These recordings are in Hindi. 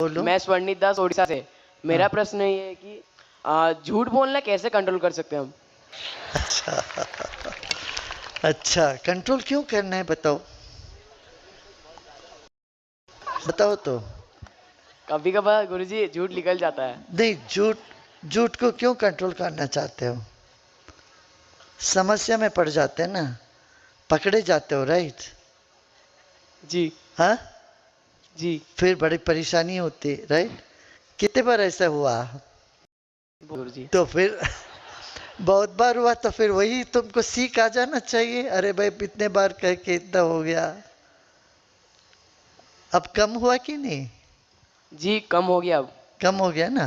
बोलो। मैं स्वर्णित दास ओडिशा से। मेरा प्रश्न ये है कि झूठ बोलना कैसे कंट्रोल कर सकते हैं हम? अच्छा अच्छा, कंट्रोल क्यों करना है बताओ, बताओ तो। कभी कभार गुरुजी झूठ निकल जाता है। नहीं, झूठ झूठ को क्यों कंट्रोल करना चाहते हो? समस्या में पड़ जाते हैं ना, पकड़े जाते हो, राइट? जी हाँ, जी फिर बड़ी परेशानी होती, राइट? कितने बार ऐसा हुआ? गुरुजी। तो फिर बहुत बार हुआ तो फिर वही तुमको सीख आ जाना चाहिए। अरे भाई, इतने बार कह के इतना हो गया, अब कम हुआ कि नहीं? जी कम हो गया अब। कम हो गया ना?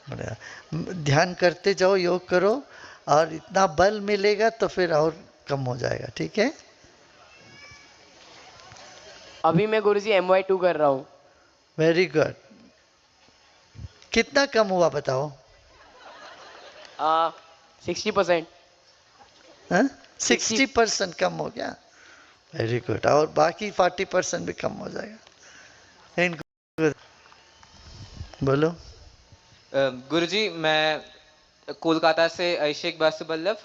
बढ़िया। ध्यान करते जाओ, योग करो, और इतना बल मिलेगा तो फिर और कम हो जाएगा, ठीक है? अभी मैं गुरुजी MY2 कर रहा हूँ। Very good. कितना कम हुआ बताओ? 60%। हाँ, 60। 60% कम हो गया। Very good. और बाकी 40% भी कम हो जाएगा इनको। बोलो। गुरुजी, मैं कोलकाता से अभिषेक बासुबल्लभ।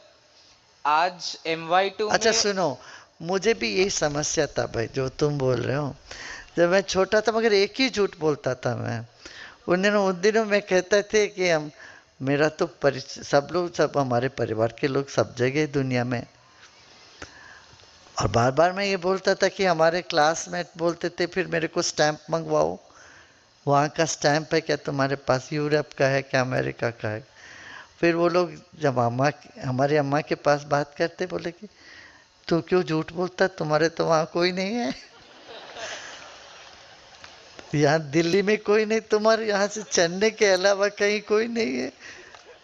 आज MY2 अच्छा में। सुनो, मुझे भी यही समस्या था भाई जो तुम बोल रहे हो। जब मैं छोटा था, मगर एक ही झूठ बोलता था मैं। उन दिनों में कहते थे कि हम, मेरा तो सब लोग, सब हमारे परिवार के लोग सब जगह दुनिया में, और बार बार मैं ये बोलता था कि हमारे क्लासमेट बोलते थे फिर मेरे को स्टैंप मंगवाओ, वहाँ का स्टैंप है क्या तुम्हारे पास, यूरोप का है क्या, अमेरिका का है? फिर वो लोग जब हमारे अम्मा के पास बात करते, बोले कि तू क्यों झूठ बोलता, तुम्हारे तो वहाँ कोई नहीं है, यहाँ दिल्ली में कोई नहीं, तुम्हारे यहाँ से चेन्नई के अलावा कहीं कोई नहीं है,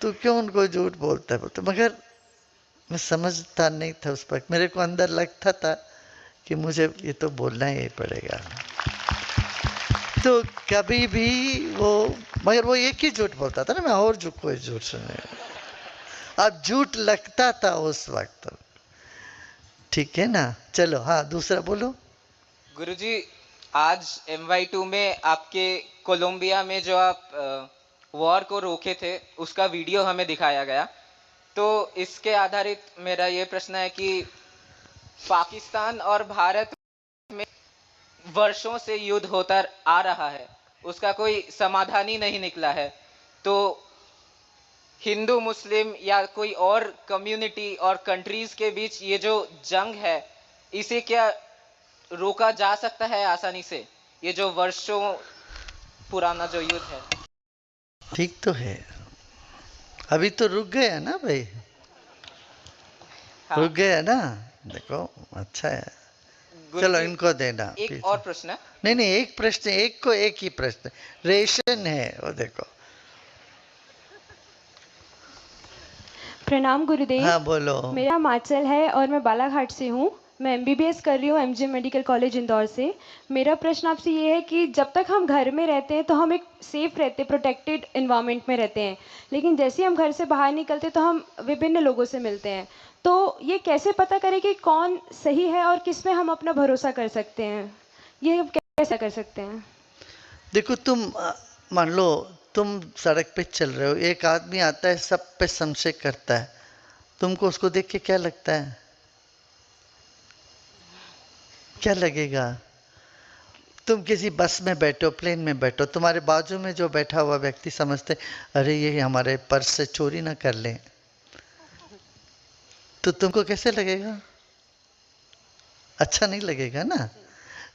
तू क्यों उनको झूठ बोलता है? बोलते, मगर मैं समझता नहीं था उस वक्त, मेरे को अंदर लगता था कि मुझे ये तो बोलना ही पड़ेगा। तो कभी भी वो, मगर वो एक ही झूठ बोलता था ना, मैं और जो कोई झूठ सुने, अब झूठ लगता था उस वक्त। ठीक है ना? चलो, हाँ, दूसरा बोलो। गुरुजी, आज MY2 में आपके कोलंबिया में जो आप वॉर को रोके थे, उसका वीडियो हमें दिखाया गया। तो इसके आधारित मेरा ये प्रश्न है कि पाकिस्तान और भारत में वर्षों से युद्ध होता आ रहा है, उसका कोई समाधान ही नहीं निकला है। तो हिंदू मुस्लिम या कोई और कम्युनिटी और कंट्रीज के बीच ये जो जंग है, इसे क्या रोका जा सकता है आसानी से? ये जो वर्षों पुराना जो युद्ध है। ठीक तो है, अभी तो रुक गया ना भाई, हाँ रुक गया ना? देखो, अच्छा है। चलो, गुरुजी, इनको देना एक पीछे। और प्रश्न। नहीं नहीं, एक प्रश्न, एक को एक ही प्रश्न, रेशन है वो, देखो। प्रणाम गुरुदेव। हाँ बोलो। मेरा नाम आंचल है और मैं बालाघाट से हूँ। मैं MBBS कर रही हूँ MGM मेडिकल कॉलेज इंदौर से। मेरा प्रश्न आपसे ये है कि जब तक हम घर में रहते हैं तो हम एक सेफ रहते, प्रोटेक्टेड इन्वायरमेंट में रहते हैं, लेकिन जैसे ही हम घर से बाहर निकलते तो हम विभिन्न लोगों से मिलते हैं। तो ये कैसे पता करें कि कौन सही है और किस में हम अपना भरोसा कर सकते हैं? ये कैसे कर सकते हैं? देखो, तुम मान लो तुम सड़क पे चल रहे हो, एक आदमी आता है, सब पे संशय करता है, तुमको उसको देख के क्या लगता है? क्या लगेगा? तुम किसी बस में बैठो, प्लेन में बैठो, तुम्हारे बाजू में जो बैठा हुआ व्यक्ति समझते, अरे ये हमारे पर्स से चोरी ना कर ले, तो तुमको कैसे लगेगा? अच्छा नहीं लगेगा ना?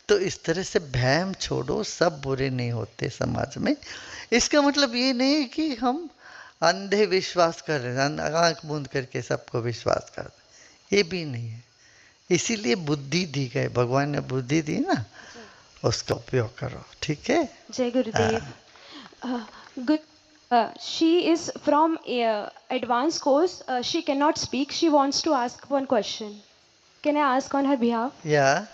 तो इस तरह से वहम छोड़ो, सब बुरे नहीं होते समाज में। इसका मतलब ये नहीं है कि हम अंधे विश्वास कर रहे हैं, आंख मूंद करके सबको विश्वास कर रहे, ये भी नहीं है। इसीलिए बुद्धि दी गई, भगवान ने बुद्धि दी ना, उसका उपयोग करो, ठीक है? जय गुरुदेव। हाँ। Good. She is from advanced course. She cannot speak. She wants to ask one question. Can I ask on her behalf? या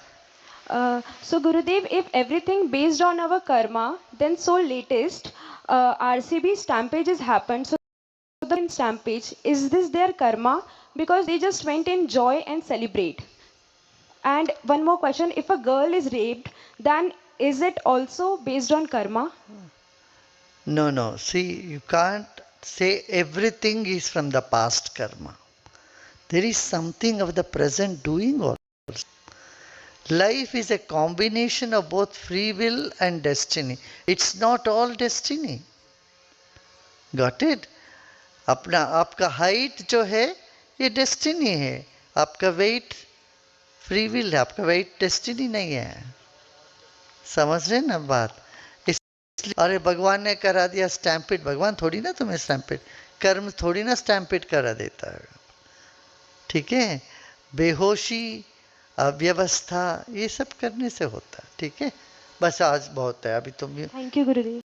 So Gurudev, if everything based on our karma, then so latest RCB stampage has happened. So the stampage, is this their karma? Because they just went in joy and celebrate. And one more question, if a girl is raped, then is it also based on karma? No, no. See, you can't say everything is from the past karma. There is something of the present doing also. Life is a combination of both free will and destiny. It's not all destiny. Got it? अपना आपका हाइट जो है ये डेस्टिनी है, आपका वेट फ्री विल है, आपका वेट डेस्टिनी नहीं है। समझ रहे ना बात? इसलिए अरे भगवान ने करा दिया स्टैम्पिड, भगवान थोड़ी ना तुम्हें स्टैम्पिड, कर्म थोड़ी ना स्टैम्पिड करा देता है। ठीक है, बेहोशी अव्यवस्था ये सब करने से होता है। ठीक है, बस आज बहुत है, अभी तुम Thank you, Gurudev.